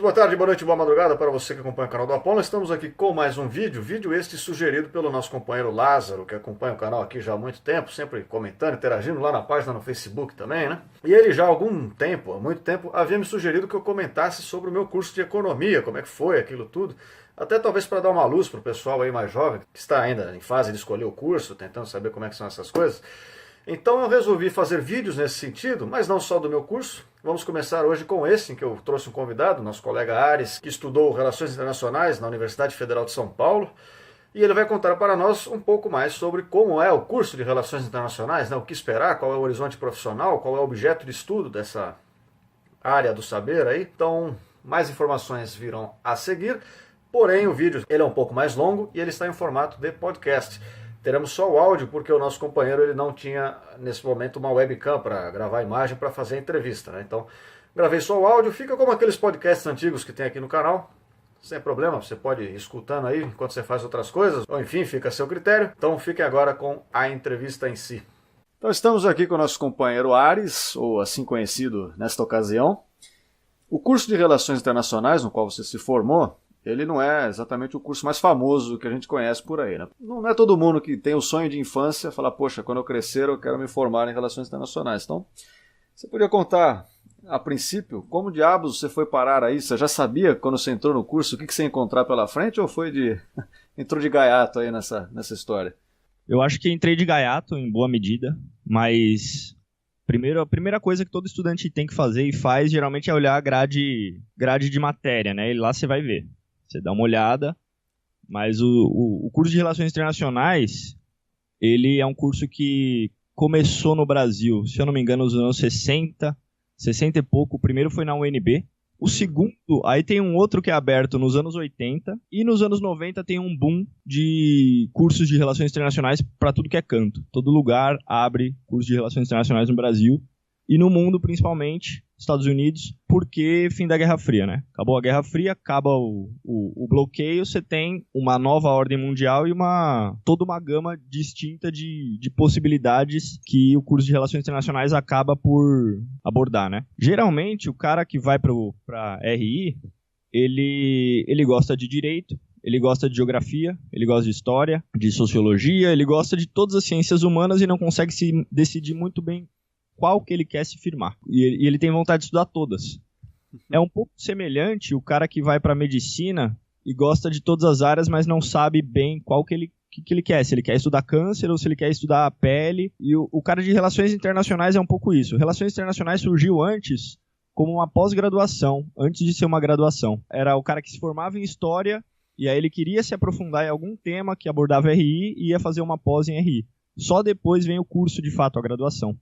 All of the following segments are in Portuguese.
Boa tarde, boa noite, boa madrugada para você que acompanha o canal do Apolo. Estamos aqui com mais um vídeo este sugerido pelo nosso companheiro Lázaro, que acompanha o canal aqui já há muito tempo, sempre comentando, interagindo lá na página no Facebook também, né? E ele já há muito tempo, havia me sugerido que eu comentasse sobre o meu curso de economia, como é que foi aquilo tudo, até talvez para dar uma luz para o pessoal aí mais jovem, que está ainda em fase de escolher o curso, tentando saber como é que são essas coisas. Então eu resolvi fazer vídeos nesse sentido, mas não só do meu curso. Vamos começar hoje com esse, em que eu trouxe um convidado, nosso colega Ares, que estudou Relações Internacionais na Universidade Federal de São Paulo. E ele vai contar para nós um pouco mais sobre como é o curso de Relações Internacionais, né? O que esperar, qual é o horizonte profissional, qual é o objeto de estudo dessa área do saber aí. Então, mais informações virão a seguir. Porém, o vídeo ele é um pouco mais longo e ele está em formato de podcast. Teremos só o áudio, porque o nosso companheiro ele não tinha, nesse momento, uma webcam para gravar a imagem para fazer a entrevista, né? Então, gravei só o áudio, fica como aqueles podcasts antigos que tem aqui no canal, sem problema, você pode ir escutando aí enquanto você faz outras coisas, ou enfim, fica a seu critério. Então, fiquem agora com a entrevista em si. Então, estamos aqui com o nosso companheiro Ares, ou assim conhecido nesta ocasião. O curso de Relações Internacionais, no qual você se formou, ele não é exatamente o curso mais famoso que a gente conhece por aí, né? Não é todo mundo que tem o sonho de infância falar, poxa, quando eu crescer eu quero me formar em Relações Internacionais. Então, você podia contar, a princípio, como diabos você foi parar aí? Você já sabia, quando você entrou no curso, o que você ia encontrar pela frente, ou foi entrou de gaiato aí nessa história? Eu acho que entrei de gaiato em boa medida, mas a primeira coisa que todo estudante tem que fazer e faz, geralmente, é olhar a grade de matéria, né? E lá você vai ver. Você dá uma olhada, mas o curso de Relações Internacionais, ele é um curso que começou no Brasil, se eu não me engano, nos anos 60 e pouco. O primeiro foi na UNB. O segundo, aí tem um outro que é aberto nos anos 80, e nos anos 90 tem um boom de cursos de Relações Internacionais para tudo que é canto. Todo lugar abre curso de Relações Internacionais no Brasil, e no mundo, principalmente, Estados Unidos, porque fim da Guerra Fria, né? Acabou a Guerra Fria, acaba o bloqueio, você tem uma nova ordem mundial e toda uma gama distinta de possibilidades que o curso de Relações Internacionais acaba por abordar, né? Geralmente, o cara que vai para RI, ele gosta de direito, ele gosta de geografia, ele gosta de história, de sociologia, ele gosta de todas as ciências humanas e não consegue se decidir muito bem qual que ele quer se firmar. E ele tem vontade de estudar todas. É um pouco semelhante o cara que vai para medicina e gosta de todas as áreas, mas não sabe bem qual que ele quer. Se ele quer estudar câncer ou se ele quer estudar a pele. E o cara de Relações Internacionais é um pouco isso. Relações Internacionais surgiu antes como uma pós-graduação, antes de ser uma graduação. Era o cara que se formava em História e aí ele queria se aprofundar em algum tema que abordava RI e ia fazer uma pós em RI. Só depois vem o curso, de fato, a graduação.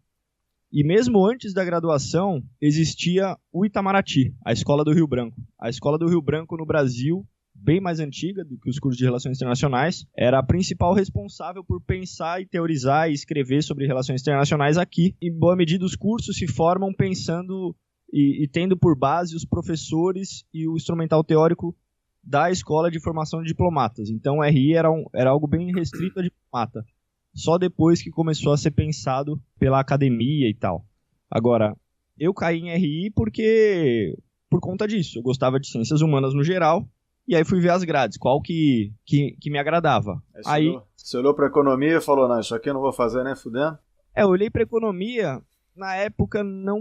E mesmo antes da graduação, existia o Itamaraty, a Escola do Rio Branco. A Escola do Rio Branco no Brasil, bem mais antiga do que os cursos de Relações Internacionais, era a principal responsável por pensar e teorizar e escrever sobre relações internacionais aqui. Em boa medida, os cursos se formam pensando e tendo por base os professores e o instrumental teórico da Escola de Formação de Diplomatas. Então, o RI era algo bem restrito a diplomata. Só depois que começou a ser pensado pela academia e tal. Agora, eu caí em RI por conta disso. Eu gostava de ciências humanas no geral, e aí fui ver as grades, qual que me agradava. Você olhou para economia e falou, não, isso aqui eu não vou fazer nem fudendo? Eu olhei para economia, na época não...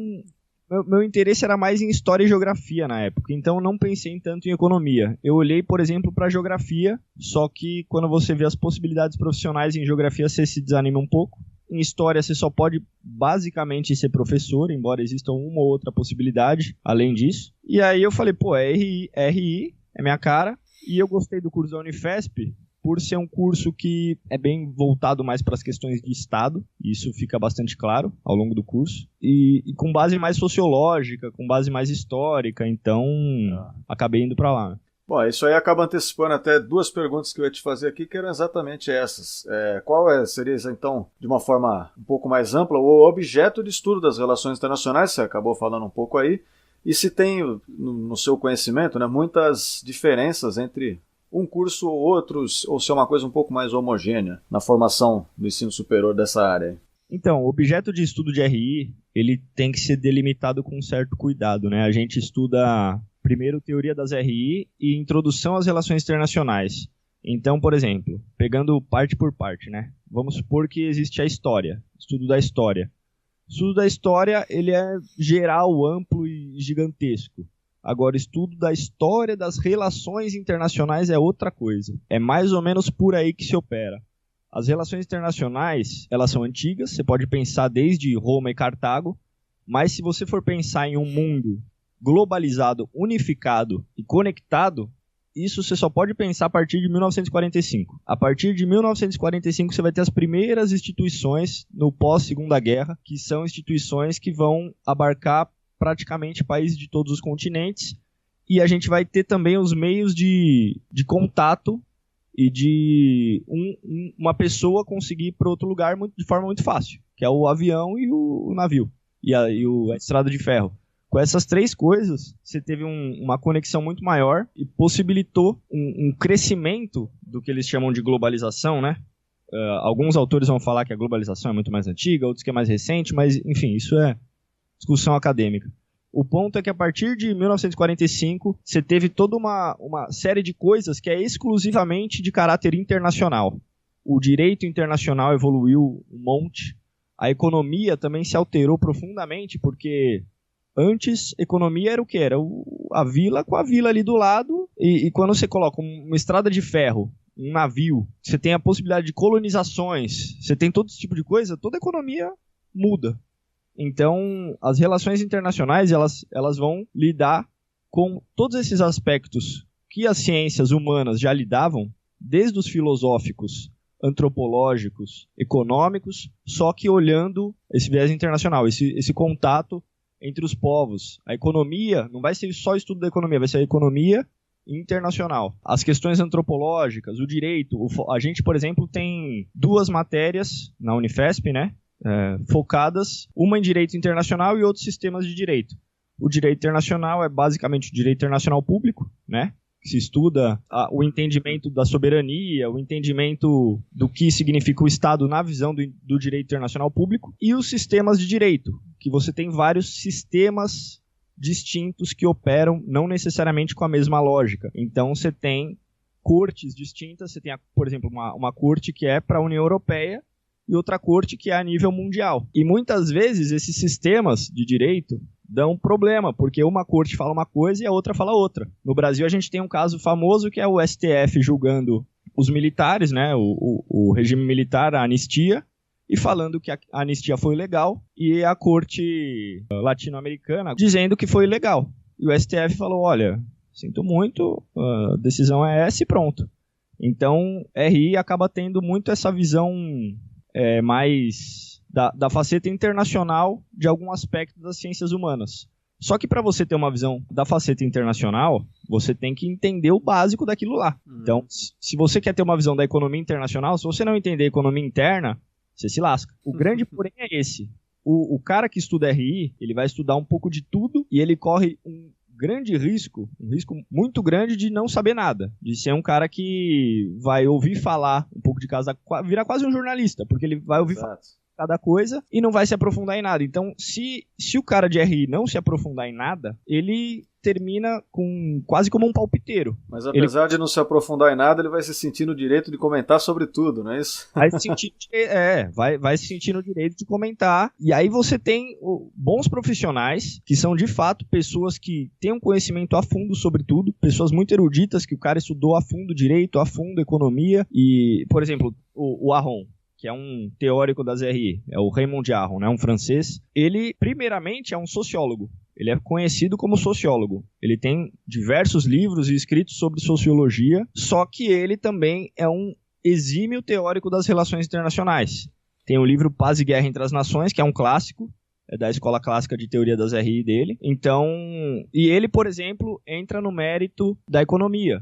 Meu interesse era mais em história e geografia na época, então não pensei tanto em economia. Eu olhei, por exemplo, para geografia, só que quando você vê as possibilidades profissionais em geografia, você se desanima um pouco. Em história, você só pode basicamente ser professor, embora exista uma ou outra possibilidade além disso. E aí eu falei, RI é minha cara, e eu gostei do curso da Unifesp, por ser um curso que é bem voltado mais para as questões de Estado, e isso fica bastante claro ao longo do curso, e com base mais sociológica, com base mais histórica, então acabei indo para lá. Bom, isso aí acaba antecipando até duas perguntas que eu ia te fazer aqui, que eram exatamente essas. Seria, então, de uma forma um pouco mais ampla, o objeto de estudo das relações internacionais, você acabou falando um pouco aí, e se tem, no seu conhecimento, né, muitas diferenças entre um curso ou outros, ou se é uma coisa um pouco mais homogênea na formação do ensino superior dessa área? Então, o objeto de estudo de RI, ele tem que ser delimitado com um certo cuidado, né? A gente estuda Primeiro, teoria das RI e introdução às relações internacionais. Então, por exemplo, pegando parte por parte, né? Vamos supor que existe a história, estudo da história. O estudo da história, ele é geral, amplo e gigantesco. Agora, estudo da história das relações internacionais é outra coisa. É mais ou menos por aí que se opera. As relações internacionais, elas são antigas, você pode pensar desde Roma e Cartago, mas se você for pensar em um mundo globalizado, unificado e conectado, isso você só pode pensar a partir de 1945. A partir de 1945 você vai ter as primeiras instituições no pós-Segunda Guerra, que são instituições que vão abarcar praticamente países de todos os continentes, e a gente vai ter também os meios de contato e de uma pessoa conseguir ir para outro lugar de forma muito fácil, que é o avião e o navio, e a estrada de ferro. Com essas três coisas, você teve uma conexão muito maior e possibilitou um crescimento do que eles chamam de globalização, né? Alguns autores vão falar que a globalização é muito mais antiga, outros que é mais recente, mas, enfim, isso é discussão acadêmica. O ponto é que a partir de 1945, você teve toda uma série de coisas que é exclusivamente de caráter internacional. O direito internacional evoluiu um monte, a economia também se alterou profundamente, porque antes, economia era o quê? Era a vila com a vila ali do lado, e quando você coloca uma estrada de ferro, um navio, você tem a possibilidade de colonizações, você tem todo esse tipo de coisa, toda a economia muda. Então, as relações internacionais, elas vão lidar com todos esses aspectos que as ciências humanas já lidavam, desde os filosóficos, antropológicos, econômicos, só que olhando esse viés internacional, esse contato entre os povos. A economia não vai ser só estudo da economia, vai ser a economia internacional. As questões antropológicas, o direito. A gente, por exemplo, tem 2 matérias na Unifesp, né? Focadas, uma em direito internacional e outros sistemas de direito. O direito internacional é basicamente o direito internacional público, né? Que se estuda o entendimento da soberania, o entendimento do que significa o Estado na visão do direito internacional público, e os sistemas de direito, que você tem vários sistemas distintos que operam não necessariamente com a mesma lógica. Então você tem cortes distintas, você tem, por exemplo, uma corte que é para a União Europeia, e outra corte que é a nível mundial. E muitas vezes esses sistemas de direito dão problema, porque uma corte fala uma coisa e a outra fala outra. No Brasil a gente tem um caso famoso que é o STF julgando os militares, né, o regime militar, a anistia, e falando que a anistia foi legal, e a corte latino-americana dizendo que foi ilegal. E o STF falou, olha, sinto muito, a decisão é essa e pronto. Então, RI acaba tendo muito essa visão mais da faceta internacional de algum aspecto das ciências humanas. Só que para você ter uma visão da faceta internacional, você tem que entender o básico daquilo lá. Então, se você quer ter uma visão da economia internacional, se você não entender a economia interna, você se lasca. O grande porém é esse. O cara que estuda RI, ele vai estudar um pouco de tudo e ele corre um grande risco, um risco muito grande de não saber nada, de ser um cara que vai ouvir falar um pouco de casa, virar quase um jornalista, porque ele vai ouvir falar cada coisa e não vai se aprofundar em nada. Então, se o cara de RI não se aprofundar em nada, ele termina quase como um palpiteiro. Mas apesar de não se aprofundar em nada, ele vai se sentir no direito de comentar sobre tudo, não é isso? Vai se sentir no direito de comentar. E aí você tem bons profissionais, que são de fato pessoas que têm um conhecimento a fundo sobre tudo, pessoas muito eruditas, que o cara estudou a fundo direito, a fundo economia. E, por exemplo, o Aron, que é um teórico das RI, é o Raymond Aron, né, um francês. Ele, primeiramente, é um sociólogo. Ele é conhecido como sociólogo. Ele tem diversos livros e escritos sobre sociologia, só que ele também é um exímio teórico das relações internacionais. Tem o livro Paz e Guerra entre as Nações, que é um clássico, é da Escola Clássica de Teoria das RI dele. Então, e ele, por exemplo, entra no mérito da economia.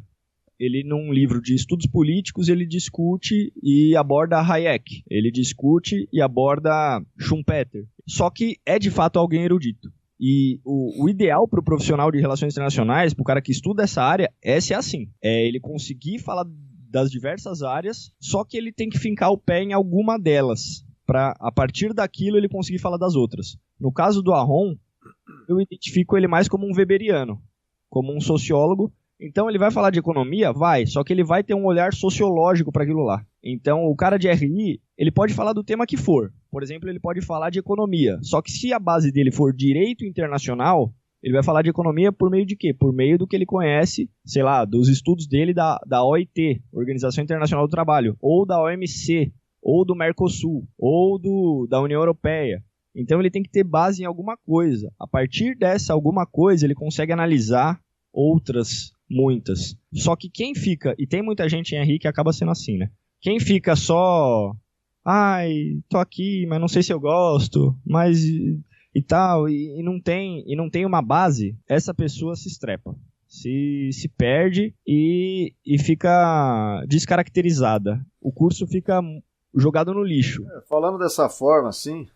Ele, num livro de estudos políticos, ele discute e aborda Hayek. Ele discute e aborda Schumpeter. Só que é, de fato, alguém erudito. E o ideal para o profissional de relações internacionais, para o cara que estuda essa área, é ser assim. É ele conseguir falar das diversas áreas, só que ele tem que fincar o pé em alguma delas, para, a partir daquilo, ele conseguir falar das outras. No caso do Aron, eu identifico ele mais como um weberiano. como um sociólogo. Então ele vai falar de economia? Vai, só que ele vai ter um olhar sociológico para aquilo lá. Então o cara de RI, ele pode falar do tema que for. Por exemplo, ele pode falar de economia. Só que se a base dele for direito internacional, ele vai falar de economia por meio de quê? Por meio do que ele conhece, sei lá, dos estudos dele da OIT, Organização Internacional do Trabalho, ou da OMC, ou do Mercosul, ou da União Europeia. Então ele tem que ter base em alguma coisa. A partir dessa alguma coisa, ele consegue analisar outras, muitas. Só que quem fica, e tem muita gente em RI que acaba sendo assim, né? Quem fica só, ai, tô aqui, mas não sei se eu gosto, mas e tal, e não tem uma base, essa pessoa se estrepa, se perde e fica descaracterizada. O curso fica jogado no lixo. Falando dessa forma, assim,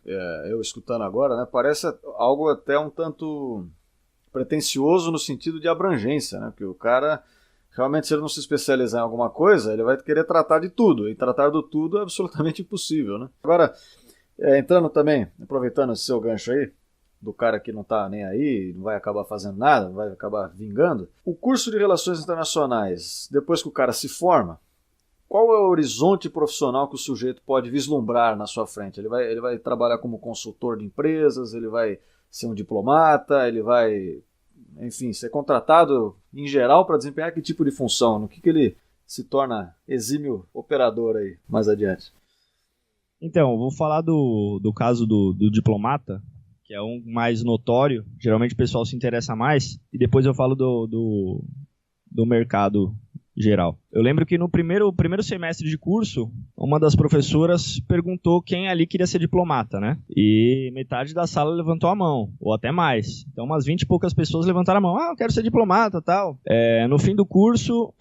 eu escutando agora, né, parece algo até um tanto pretensioso no sentido de abrangência, né? Porque o cara, realmente, se ele não se especializar em alguma coisa, ele vai querer tratar de tudo, e tratar do tudo é absolutamente impossível, né? Agora, entrando também, aproveitando esse seu gancho aí, do cara que não tá nem aí, não vai acabar fazendo nada, vai acabar vingando, o curso de Relações Internacionais, depois que o cara se forma, qual é o horizonte profissional que o sujeito pode vislumbrar na sua frente? Ele vai trabalhar como consultor de empresas, ele vai ser um diplomata, ele vai, enfim, ser contratado em geral para desempenhar que tipo de função? No que ele se torna exímio operador aí mais adiante? Então, vou falar do caso do diplomata, que é um mais notório, geralmente o pessoal se interessa mais, e depois eu falo do mercado geral. Eu lembro que no primeiro semestre de curso, uma das professoras perguntou quem ali queria ser diplomata, né? E metade da sala levantou a mão, ou até mais. Então umas 20 e poucas pessoas levantaram a mão. Ah, eu quero ser diplomata, tal. No fim do curso,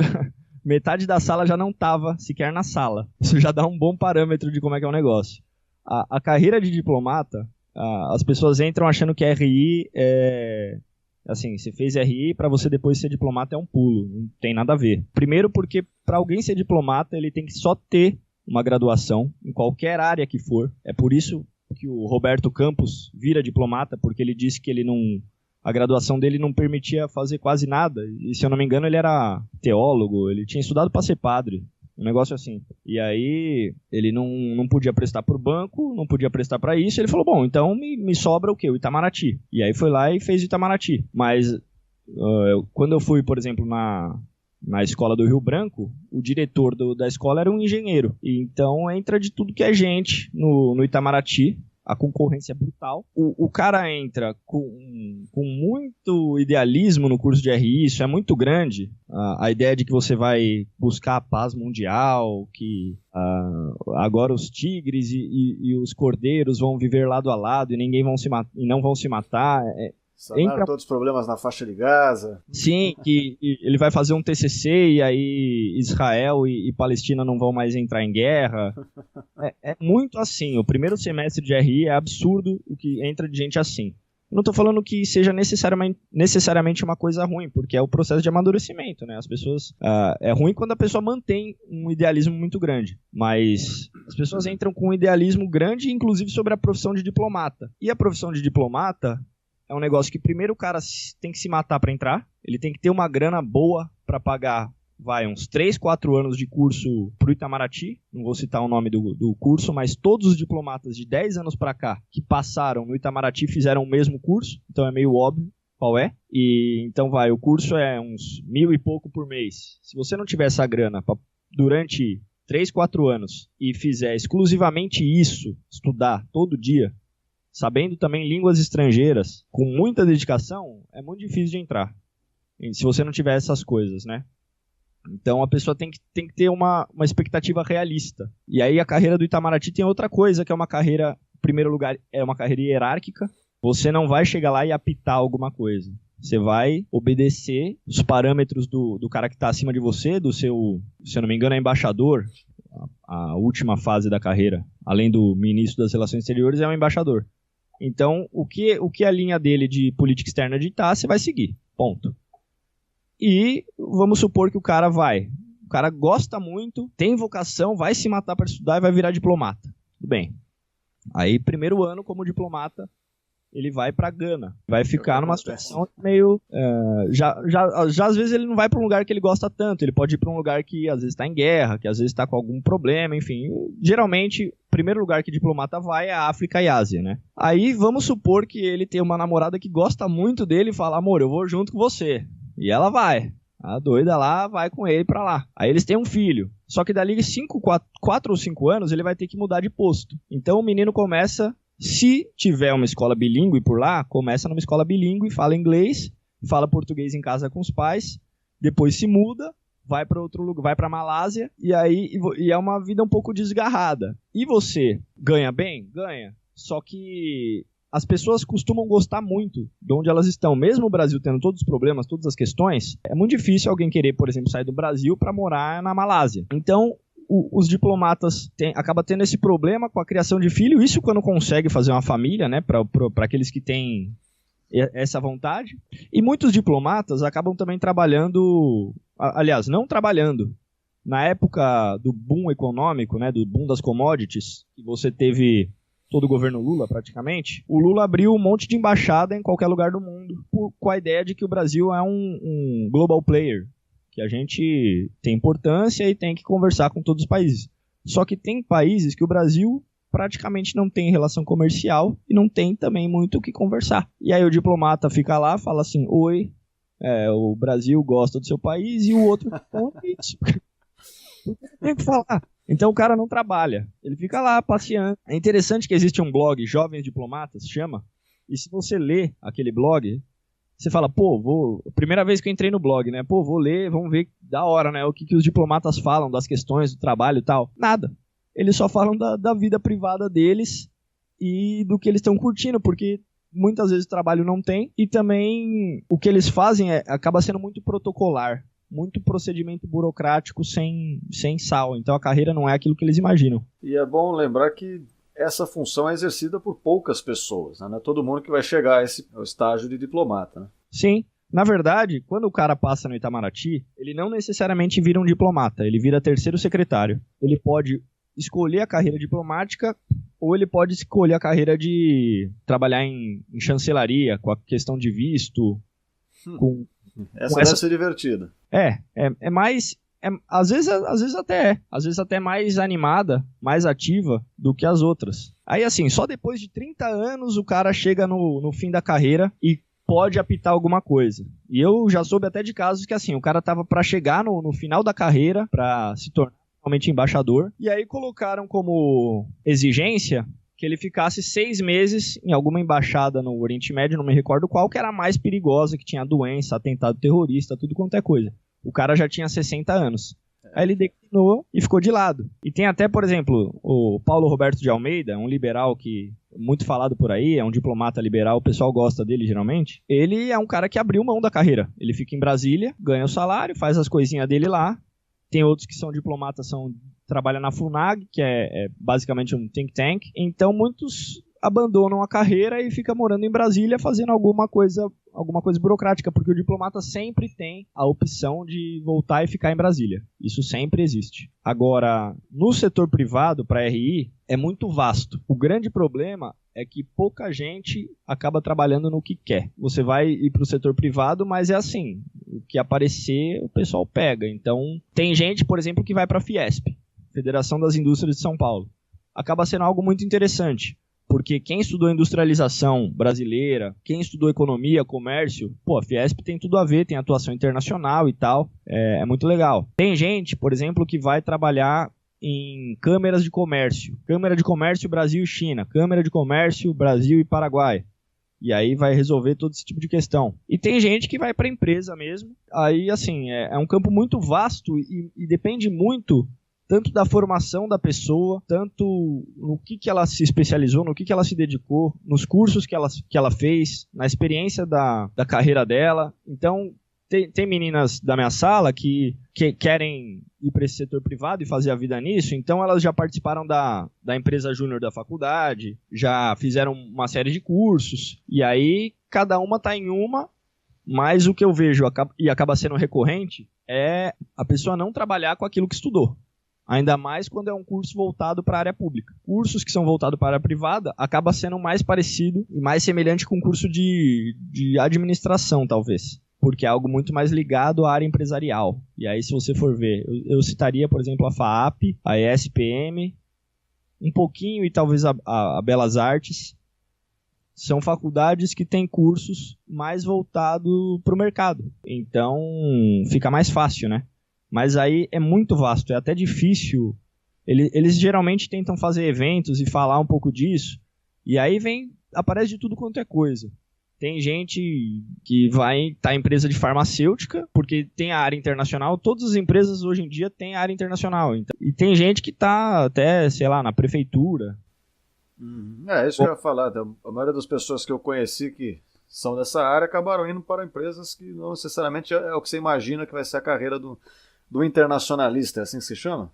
metade da sala já não estava sequer na sala. Isso já dá um bom parâmetro de como é que é o negócio. A carreira de diplomata, as pessoas entram achando que RI assim, você fez RI, para você depois ser diplomata é um pulo, não tem nada a ver. Primeiro porque para alguém ser diplomata, ele tem que só ter uma graduação, em qualquer área que for. É por isso que o Roberto Campos vira diplomata, porque ele disse que a graduação dele não permitia fazer quase nada. E se eu não me engano, ele era teólogo, ele tinha estudado para ser padre. Um negócio assim. E aí, ele não podia prestar por banco, não podia prestar para isso. Ele falou, bom, então me sobra o quê? O Itamaraty. E aí foi lá e fez o Itamaraty. Mas, quando eu fui, por exemplo, na escola do Rio Branco, o diretor da escola era um engenheiro. E então, entra de tudo que é gente no Itamaraty. A concorrência é brutal. O cara entra com muito idealismo no curso de RI, isso é muito grande. A ideia de que você vai buscar a paz mundial, que agora os tigres e os cordeiros vão viver lado a lado e não vão se matar. Sanar todos os problemas na faixa de Gaza. Sim, que ele vai fazer um TCC e aí Israel e Palestina não vão mais entrar em guerra. É muito assim. O primeiro semestre de RI é absurdo o que entra de gente assim. Eu não estou falando que seja necessariamente uma coisa ruim, porque é o processo de amadurecimento, né? As pessoas... é ruim quando a pessoa mantém um idealismo muito grande, mas as pessoas entram com um idealismo grande, inclusive sobre a profissão de diplomata. E a profissão de diplomata... é um negócio que primeiro o cara tem que se matar para entrar, ele tem que ter uma grana boa para pagar, uns 3, 4 anos de curso pro Itamaraty, não vou citar o nome do curso, mas todos os diplomatas de 10 anos para cá que passaram no Itamaraty fizeram o mesmo curso, então é meio óbvio qual é, e então o curso é uns 1.000 e pouco por mês. Se você não tiver essa grana durante 3, 4 anos e fizer exclusivamente isso, estudar todo dia, sabendo também línguas estrangeiras, com muita dedicação, é muito difícil de entrar. Se você não tiver essas coisas, né? Então a pessoa tem que ter uma expectativa realista. E aí a carreira do Itamaraty tem outra coisa, que é uma carreira, em primeiro lugar, é uma carreira hierárquica. Você não vai chegar lá e apitar alguma coisa. Você vai obedecer os parâmetros do cara que está acima de você, do seu, se eu não me engano, é embaixador. A última fase da carreira, além do ministro das Relações Exteriores, é um embaixador. Então, o que a linha dele de política externa ditar, você vai seguir. Ponto. E vamos supor que o cara gosta muito, tem vocação, vai se matar para estudar e vai virar diplomata. Tudo bem. Aí, primeiro ano como diplomata, ele vai pra Gana. Vai ficar numa situação meio... já às vezes ele não vai pra um lugar que ele gosta tanto. Ele pode ir pra um lugar que às vezes tá em guerra, que às vezes tá com algum problema, enfim. Geralmente, o primeiro lugar que diplomata vai é a África e Ásia, né? Aí vamos supor que ele tem uma namorada que gosta muito dele e fala, amor, eu vou junto com você. E ela vai. A doida lá vai com ele pra lá. Aí eles têm um filho. Só que dali 4 ou 5 anos ele vai ter que mudar de posto. Então o menino começa... Se tiver uma escola bilíngue por lá, começa numa escola bilíngue, fala inglês, fala português em casa com os pais, depois se muda, vai para outro lugar, vai para Malásia, e é uma vida um pouco desgarrada. E você ganha bem? Ganha. Só que as pessoas costumam gostar muito de onde elas estão. Mesmo o Brasil tendo todos os problemas, todas as questões, é muito difícil alguém querer, por exemplo, sair do Brasil para morar na Malásia. Então, os diplomatas acabam tendo esse problema com a criação de filho, isso quando consegue fazer uma família, né, para aqueles que têm essa vontade. E muitos diplomatas acabam também trabalhando, aliás, não trabalhando. Na época do boom econômico, né, do boom das commodities, que você teve todo o governo Lula praticamente, o Lula abriu um monte de embaixada em qualquer lugar do mundo, com a ideia de que o Brasil é um global player, que a gente tem importância e tem que conversar com todos os países. Só que tem países que o Brasil praticamente não tem relação comercial e não tem também muito o que conversar. E aí o diplomata fica lá, fala assim, oi, o Brasil gosta do seu país, e o outro responde isso. Tem que falar. Então o cara não trabalha, ele fica lá passeando. É interessante que existe um blog, Jovens Diplomatas, chama, e se você lê aquele blog... Você fala, primeira vez que eu entrei no blog, né? Vou ler, vamos ver da hora, né? O que os diplomatas falam das questões do trabalho e tal. Nada. Eles só falam da vida privada deles e do que eles estão curtindo, porque muitas vezes o trabalho não tem. E também o que eles fazem acaba sendo muito protocolar, muito procedimento burocrático sem sal. Então a carreira não é aquilo que eles imaginam. E é bom lembrar que essa função é exercida por poucas pessoas, né? Não é todo mundo que vai chegar a esse estágio de diplomata, né? Sim. Na verdade, quando o cara passa no Itamaraty, ele não necessariamente vira um diplomata, ele vira terceiro secretário. Ele pode escolher a carreira diplomática ou ele pode escolher a carreira de trabalhar em chancelaria, com a questão de visto. Essa deve ser divertida. É mais... às vezes até mais animada, mais ativa do que as outras. Aí assim, só depois de 30 anos o cara chega no fim da carreira e pode apitar alguma coisa. E eu já soube até de casos que assim, o cara tava para chegar no final da carreira, para se tornar realmente embaixador, e aí colocaram como exigência que ele ficasse 6 meses em alguma embaixada no Oriente Médio, não me recordo qual, que era a mais perigosa, que tinha doença, atentado terrorista, tudo quanto é coisa. O cara já tinha 60 anos. Aí ele declinou e ficou de lado. E tem até, por exemplo, o Paulo Roberto de Almeida, um liberal que é muito falado por aí, é um diplomata liberal, o pessoal gosta dele geralmente. Ele é um cara que abriu mão da carreira. Ele fica em Brasília, ganha o salário, faz as coisinhas dele lá. Tem outros que são diplomatas, trabalham na FUNAG, que é basicamente um think tank. Então muitos abandonam a carreira e ficam morando em Brasília fazendo alguma coisa burocrática, porque o diplomata sempre tem a opção de voltar e ficar em Brasília. Isso sempre existe. Agora, no setor privado, para RI, é muito vasto. O grande problema é que pouca gente acaba trabalhando no que quer. Você vai ir para o setor privado, mas é assim, o que aparecer, o pessoal pega. Então, tem gente, por exemplo, que vai para a Fiesp, Federação das Indústrias de São Paulo. Acaba sendo algo muito interessante. Porque quem estudou industrialização brasileira, quem estudou economia, comércio, a Fiesp tem tudo a ver, tem atuação internacional e tal, é muito legal. Tem gente, por exemplo, que vai trabalhar em câmeras de comércio. Câmara de Comércio Brasil e China, Câmara de Comércio Brasil e Paraguai. E aí vai resolver todo esse tipo de questão. E tem gente que vai para a empresa mesmo. Aí, assim, é um campo muito vasto e depende muito tanto da formação da pessoa, tanto no que ela se especializou, no que ela se dedicou, nos cursos que ela fez, na experiência da carreira dela. Então, tem meninas da minha sala que querem ir para esse setor privado e fazer a vida nisso, então elas já participaram da empresa júnior da faculdade, já fizeram uma série de cursos, e aí cada uma está em uma, mas o que eu vejo e acaba sendo recorrente é a pessoa não trabalhar com aquilo que estudou. Ainda mais quando é um curso voltado para a área pública. Cursos que são voltados para a área privada acaba sendo mais parecido e mais semelhante com um curso de administração, talvez. Porque é algo muito mais ligado à área empresarial. E aí, se você for ver, eu citaria, por exemplo, a FAAP, a ESPM, um pouquinho e talvez a Belas Artes. São faculdades que têm cursos mais voltados para o mercado. Então, fica mais fácil, né? Mas aí é muito vasto, é até difícil. Eles geralmente tentam fazer eventos e falar um pouco disso. E aí aparece de tudo quanto é coisa. Tem gente que vai estar em empresa de farmacêutica, porque tem a área internacional. Todas as empresas hoje em dia têm a área internacional. Então, e tem gente que está até, sei lá, na prefeitura. Isso que eu ia falar. A maioria das pessoas que eu conheci que são dessa área acabaram indo para empresas que não necessariamente é o que você imagina que vai ser a carreira do internacionalista, é assim que se chama?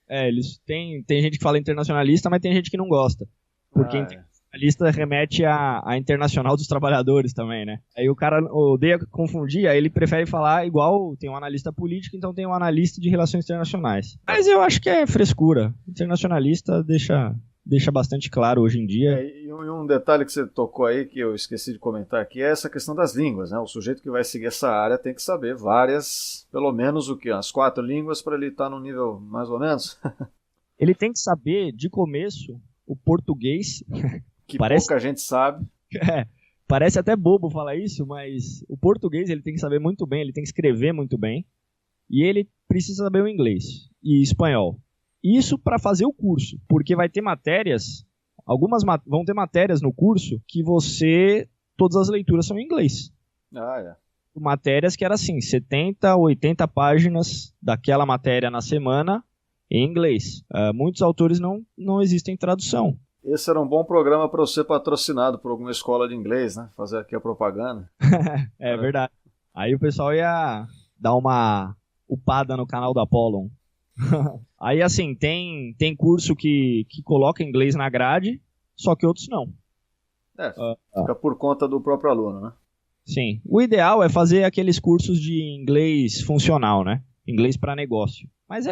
Eles tem gente que fala internacionalista, mas tem gente que não gosta. Porque internacionalista remete a internacional dos trabalhadores também, né? Aí o cara odeia confundir, aí ele prefere falar igual tem um analista político, então tem um analista de relações internacionais. Mas eu acho que é frescura. Internacionalista deixa bastante claro hoje em dia. E um detalhe que você tocou aí, que eu esqueci de comentar aqui, é essa questão das línguas, né? O sujeito que vai seguir essa área tem que saber várias, pelo menos as 4 línguas para ele estar no nível mais ou menos. Ele tem que saber, de começo, o português. Que pouca gente sabe. Parece até bobo falar isso, mas o português ele tem que saber muito bem, ele tem que escrever muito bem. E ele precisa saber o inglês e espanhol. Isso para fazer o curso, porque vai ter matérias, vão ter matérias no curso que todas as leituras são em inglês. Matérias que era assim, 70, 80 páginas daquela matéria na semana em inglês. Muitos autores não existem tradução. Esse era um bom programa para você patrocinado por alguma escola de inglês, né? Fazer aqui a propaganda. É verdade. Aí o pessoal ia dar uma upada no canal do Apollon. Aí assim, tem curso que coloca inglês na grade, só que outros não. Fica por conta do próprio aluno, né? Sim. O ideal é fazer aqueles cursos de inglês funcional, né? Inglês para negócio. Mas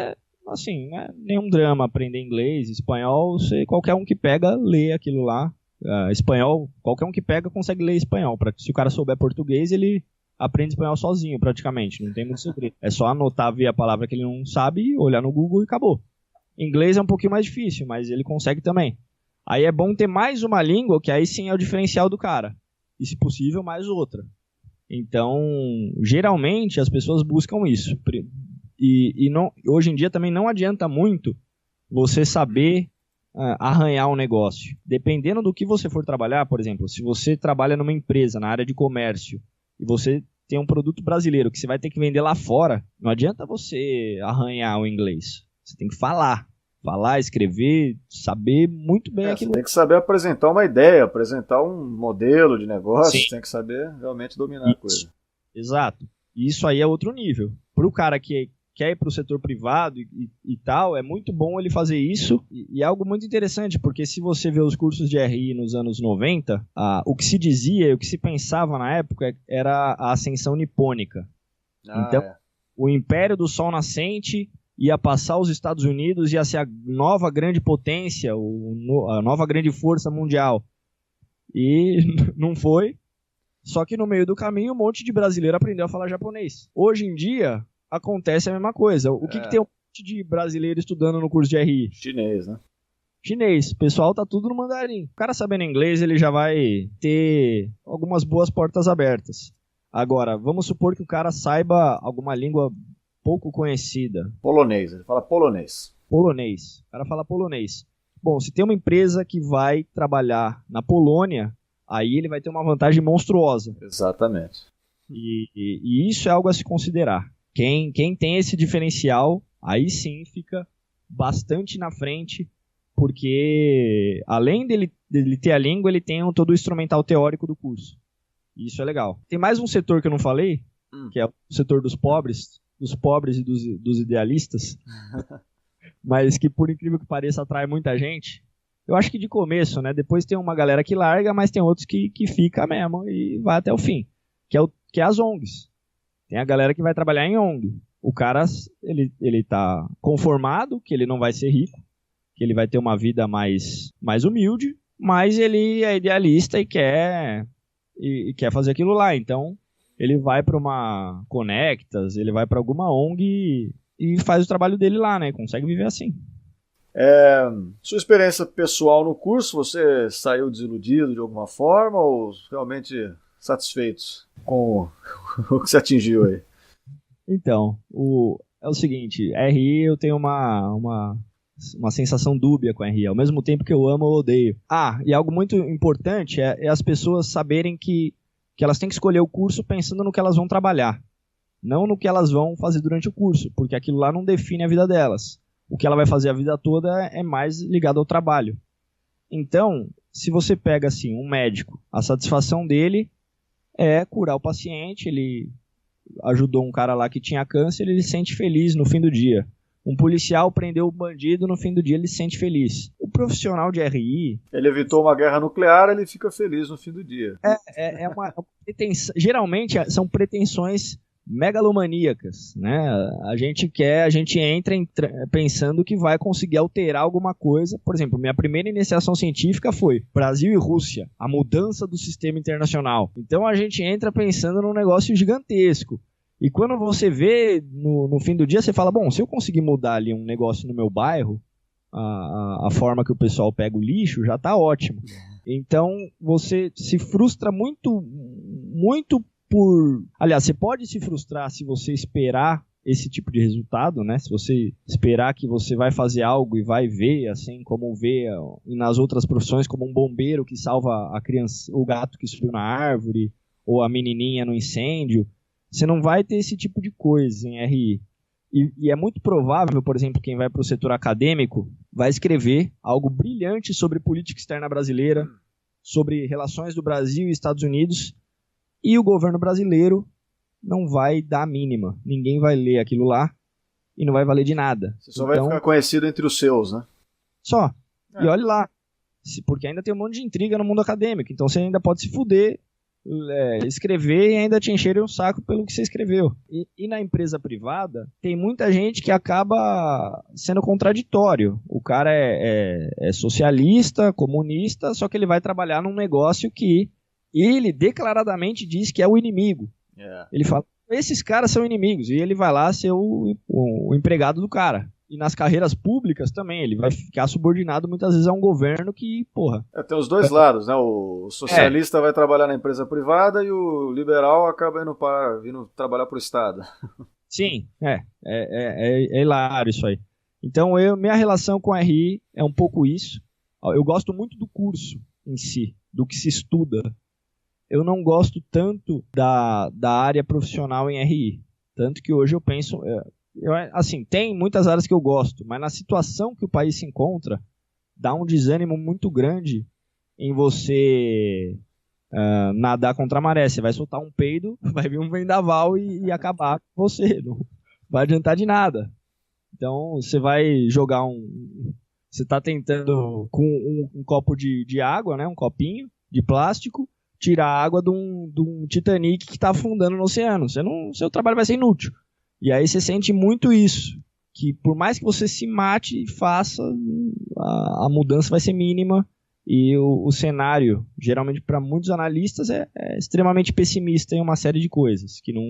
assim, não é nenhum drama aprender inglês, espanhol, qualquer um que pega, lê aquilo lá. Espanhol, qualquer um que pega consegue ler espanhol. Se o cara souber português, ele aprende espanhol sozinho, praticamente. Não tem muito segredo. É só anotar, ver a palavra que ele não sabe, olhar no Google e acabou. Inglês é um pouquinho mais difícil, mas ele consegue também. Aí é bom ter mais uma língua, que aí sim é o diferencial do cara. E, se possível, mais outra. Então, geralmente, as pessoas buscam isso. E hoje em dia também não adianta muito você saber arranhar um negócio. Dependendo do que você for trabalhar, por exemplo, se você trabalha numa empresa na área de comércio e você tem um produto brasileiro que você vai ter que vender lá fora, não adianta você arranhar o inglês. Você tem que falar, escrever, saber muito bem aquilo. Você tem que saber apresentar uma ideia, apresentar um modelo de negócio, você tem que saber realmente dominar a coisa. Exato. E isso aí é outro nível. Para o cara que quer ir para o setor privado e tal, é muito bom ele fazer isso. E é algo muito interessante, porque se você vê os cursos de RI nos anos 90, o que se dizia, o que se pensava na época era a ascensão nipônica. Então, o Império do Sol Nascente ia passar os Estados Unidos, ia ser a nova grande potência, a nova grande força mundial. E não foi. Só que no meio do caminho, um monte de brasileiro aprendeu a falar japonês. Hoje em dia, acontece a mesma coisa. O que tem um monte de brasileiro estudando no curso de RI? Chinês, né? Chinês. O pessoal tá tudo no mandarim. O cara sabendo inglês, ele já vai ter algumas boas portas abertas. Agora, vamos supor que o cara saiba alguma língua pouco conhecida. Polonês. Ele fala polonês. Polonês. O cara fala polonês. Bom, se tem uma empresa que vai trabalhar na Polônia, aí ele vai ter uma vantagem monstruosa. Exatamente. E isso é algo a se considerar. Quem tem esse diferencial, aí sim fica bastante na frente, porque além dele ter a língua, ele tem todo o instrumental teórico do curso. Isso é legal. Tem mais um setor que eu não falei, que é o setor dos pobres e dos idealistas, mas que por incrível que pareça atrai muita gente. Eu acho que de começo, né? Depois tem uma galera que larga, mas tem outros que fica mesmo e vai até o fim, que é as ONGs. Tem a galera que vai trabalhar em ONG. O cara, ele tá conformado que ele não vai ser rico, que ele vai ter uma vida mais humilde, mas ele é idealista e quer fazer aquilo lá. Então, ele vai para uma Conectas, ele vai para alguma ONG e faz o trabalho dele lá, né? Consegue viver assim. Sua experiência pessoal no curso, você saiu desiludido de alguma forma ou realmente satisfeito com o que você atingiu aí? Então, é o seguinte, RI eu tenho uma sensação dúbia com RI, ao mesmo tempo que eu amo, eu odeio. E algo muito importante é as pessoas saberem que elas têm que escolher o curso pensando no que elas vão trabalhar, não no que elas vão fazer durante o curso, porque aquilo lá não define a vida delas. O que ela vai fazer a vida toda é mais ligado ao trabalho. Então, se você pega assim, um médico, a satisfação dele é curar o paciente, ele ajudou um cara lá que tinha câncer, ele se sente feliz no fim do dia. Um policial prendeu o bandido, no fim do dia ele se sente feliz. O profissional de RI... Ele evitou uma guerra nuclear, ele fica feliz no fim do dia. É uma pretensão, geralmente são pretensões megalomaníacas, né? A gente entra pensando que vai conseguir alterar alguma coisa. Por exemplo, minha primeira iniciação científica foi Brasil e Rússia, a mudança do sistema internacional. Então a gente entra pensando num negócio gigantesco. E quando você vê no fim do dia, você fala, bom, se eu conseguir mudar ali um negócio no meu bairro, a forma que o pessoal pega o lixo, já tá ótimo. Então você se frustra muito, muito Aliás, você pode se frustrar se você esperar esse tipo de resultado, né? Se você esperar que você vai fazer algo e vai ver, assim como vê nas outras profissões, como um bombeiro que salva a criança, o gato que subiu na árvore, ou a menininha no incêndio, você não vai ter esse tipo de coisa em RI. E é muito provável, por exemplo, quem vai para o setor acadêmico vai escrever algo brilhante sobre política externa brasileira, sobre relações do Brasil e Estados Unidos, e o governo brasileiro não vai dar a mínima. Ninguém vai ler aquilo lá e não vai valer de nada. Você só vai ficar conhecido entre os seus, né? Só. E olhe lá. Porque ainda tem um monte de intriga no mundo acadêmico. Então você ainda pode se fuder, escrever e ainda te encherem o saco pelo que você escreveu. E na empresa privada, tem muita gente que acaba sendo contraditório. O cara é socialista, comunista, só que ele vai trabalhar num negócio que ele declaradamente diz que é o inimigo. Ele fala, esses caras são inimigos, e ele vai lá ser o empregado do cara. E nas carreiras públicas também, ele vai ficar subordinado muitas vezes a um governo que, porra... Tem os dois lados, né? O socialista vai trabalhar na empresa privada e o liberal acaba vindo trabalhar para o Estado. Sim, é hilário isso aí. Então, minha relação com a RI é um pouco isso. Eu gosto muito do curso em si, do que se estuda. Eu não gosto tanto da área profissional em RI. Tanto que hoje eu penso... assim, tem muitas áreas que eu gosto, mas na situação que o país se encontra, dá um desânimo muito grande em você nadar contra a maré. Você vai soltar um peido, vai vir um vendaval e acabar com você. Não vai adiantar de nada. Então, você vai jogar Você está tentando, com um copo de água, né, um copinho de plástico, tirar a água de um Titanic que está afundando no oceano. Seu trabalho vai ser inútil. E aí você sente muito isso, que por mais que você se mate e faça, a mudança vai ser mínima e o cenário, geralmente para muitos analistas, é extremamente pessimista em uma série de coisas, que não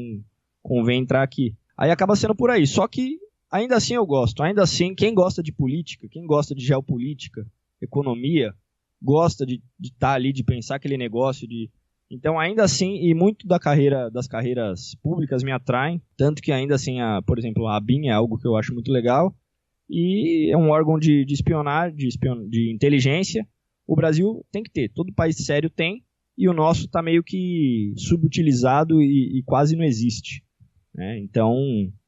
convém entrar aqui. Aí acaba sendo por aí, só que ainda assim eu gosto, ainda assim quem gosta de política, quem gosta de geopolítica, economia, gosta de estar ali, de pensar aquele negócio, Então, ainda assim, e muito das carreiras públicas me atraem, tanto que ainda assim, por exemplo, a ABIN é algo que eu acho muito legal, e é um órgão de espionagem, de inteligência. O Brasil tem que ter, todo país sério tem, e o nosso está meio que subutilizado e quase não existe. Né? Então,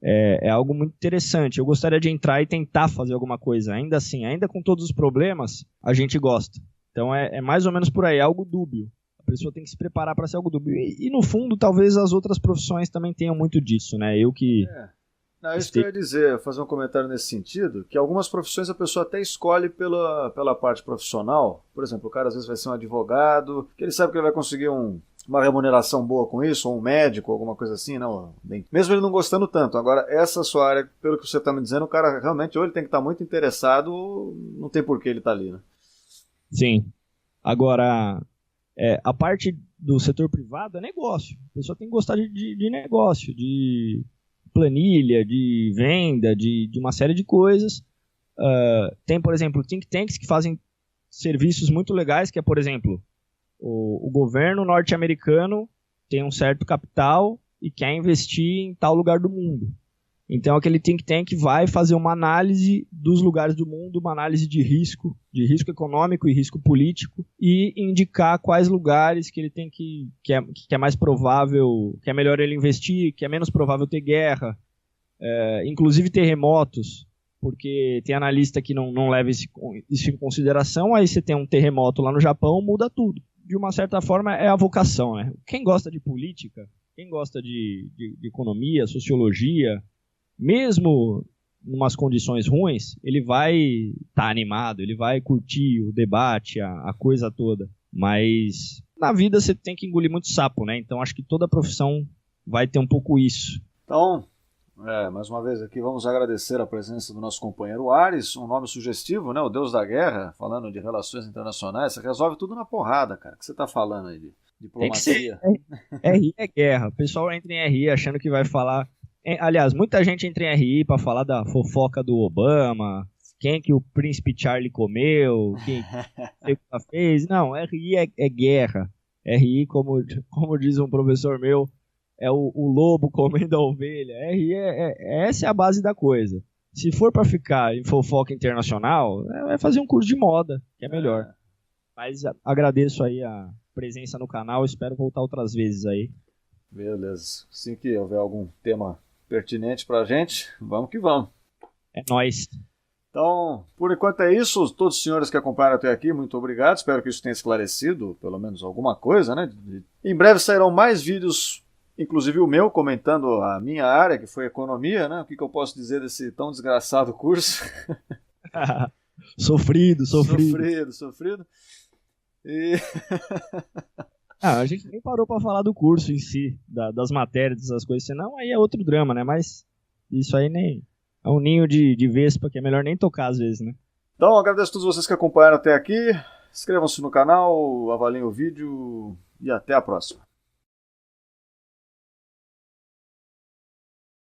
é algo muito interessante. Eu gostaria de entrar e tentar fazer alguma coisa, ainda assim, ainda com todos os problemas, a gente gosta. Então, é mais ou menos por aí, é algo dúbio. A pessoa tem que se preparar para ser algo dúbio. E no fundo, talvez as outras profissões também tenham muito disso, né? Isso que eu ia dizer, fazer um comentário nesse sentido, que algumas profissões a pessoa até escolhe pela parte profissional. Por exemplo, o cara às vezes vai ser um advogado, que ele sabe que ele vai conseguir um uma remuneração boa com isso, ou um médico, alguma coisa assim, não. Mesmo ele não gostando tanto. Agora, essa sua área, pelo que você está me dizendo, o cara realmente ou ele tem que estar muito interessado, ou não tem por que ele estar ali, né? Sim. Agora, a parte do setor privado é negócio. A pessoa tem que gostar de negócio, de planilha, de venda, de uma série de coisas. Tem, por exemplo, think tanks que fazem serviços muito legais, que é, por exemplo, o governo norte-americano tem um certo capital e quer investir em tal lugar do mundo. Então aquele think tank vai fazer uma análise dos lugares do mundo, uma análise de risco econômico e risco político, e indicar quais lugares que ele tem que é mais provável, que é melhor ele investir, que é menos provável ter guerra, inclusive terremotos, porque tem analista que não leva isso em consideração. Aí você tem um terremoto lá no Japão, muda tudo. De uma certa forma é a vocação, né? Quem gosta de política, quem gosta de economia, sociologia, mesmo em umas condições ruins, ele vai estar animado, ele vai curtir o debate, a coisa toda. Mas na vida você tem que engolir muito sapo, né? Então acho que toda profissão vai ter um pouco isso. Então, mais uma vez aqui vamos agradecer a presença do nosso companheiro Ares, um nome sugestivo, né? O Deus da Guerra, falando de relações internacionais. Você resolve tudo na porrada, cara. O que você está falando aí de diplomacia? RI é guerra. O pessoal entra em RI achando que vai falar... Aliás, muita gente entra em RI para falar da fofoca do Obama, quem que o príncipe Charlie comeu, quem fez. Não, RI é guerra. RI, como diz um professor meu, é o lobo comendo a ovelha. RI essa é a base da coisa. Se for para ficar em fofoca internacional, é fazer um curso de moda, que é melhor. Mas agradeço aí a presença no canal, espero voltar outras vezes aí. Beleza. Assim que houver algum tema pertinente pra gente, vamos que vamos. É nóis. Então, por enquanto é isso. Todos os senhores que acompanharam até aqui, muito obrigado. Espero que isso tenha esclarecido, pelo menos alguma coisa, né? Em breve sairão mais vídeos, inclusive o meu, comentando a minha área, que foi economia, né? O que eu posso dizer desse tão desgraçado curso? Sofrido. E... a gente nem parou para falar do curso em si, das matérias, dessas coisas, senão aí é outro drama, né? Mas isso aí nem é um ninho de vespa que é melhor nem tocar às vezes, né? Então, agradeço a todos vocês que acompanharam até aqui. Inscrevam-se no canal, avaliem o vídeo e até a próxima.